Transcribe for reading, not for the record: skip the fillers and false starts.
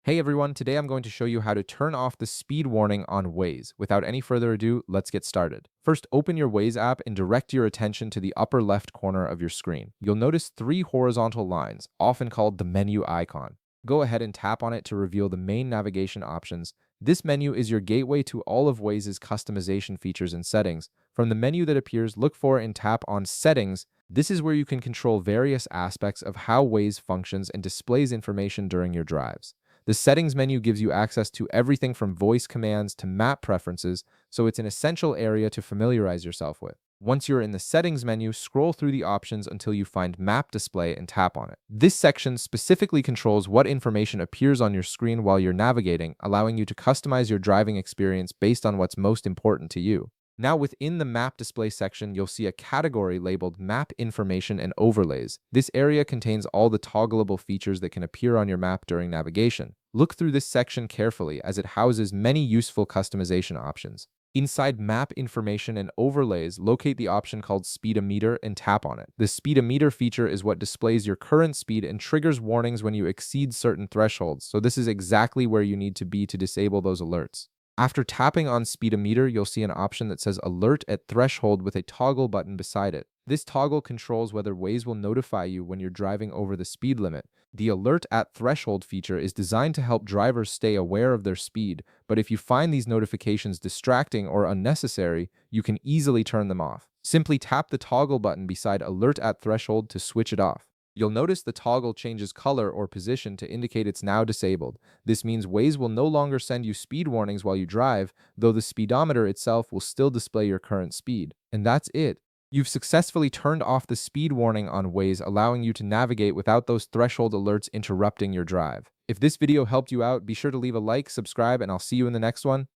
Hey everyone, today I'm going to show you how to turn off the speed warning on Waze. Without any further ado, let's get started. First, open your Waze app and direct your attention to the upper left corner of your screen. You'll notice three horizontal lines, often called the menu icon. Go ahead and tap on it to reveal the main navigation options. This menu is your gateway to all of Waze's customization features and settings. From the menu that appears, look for and tap on Settings. This is where you can control various aspects of how Waze functions and displays information during your drives. The settings menu gives you access to everything from voice commands to map preferences, so it's an essential area to familiarize yourself with. Once you're in the settings menu, scroll through the options until you find map display and tap on it. This section specifically controls what information appears on your screen while you're navigating, allowing you to customize your driving experience based on what's most important to you. Now, within the map display section, you'll see a category labeled Map Information and Overlays. This area contains all the toggleable features that can appear on your map during navigation. Look through this section carefully as it houses many useful customization options. Inside Map Information and Overlays, locate the option called Speedometer and tap on it. The Speedometer feature is what displays your current speed and triggers warnings when you exceed certain thresholds, so this is exactly where you need to be to disable those alerts. After tapping on Speedometer, you'll see an option that says Alert at Threshold with a toggle button beside it. This toggle controls whether Waze will notify you when you're driving over the speed limit. The Alert at Threshold feature is designed to help drivers stay aware of their speed, but if you find these notifications distracting or unnecessary, you can easily turn them off. Simply tap the toggle button beside Alert at Threshold to switch it off. You'll notice the toggle changes color or position to indicate it's now disabled. This means Waze will no longer send you speed warnings while you drive, though the speedometer itself will still display your current speed. And that's it. You've successfully turned off the speed warning on Waze, allowing you to navigate without those threshold alerts interrupting your drive. If this video helped you out, be sure to leave a like, subscribe, and I'll see you in the next one.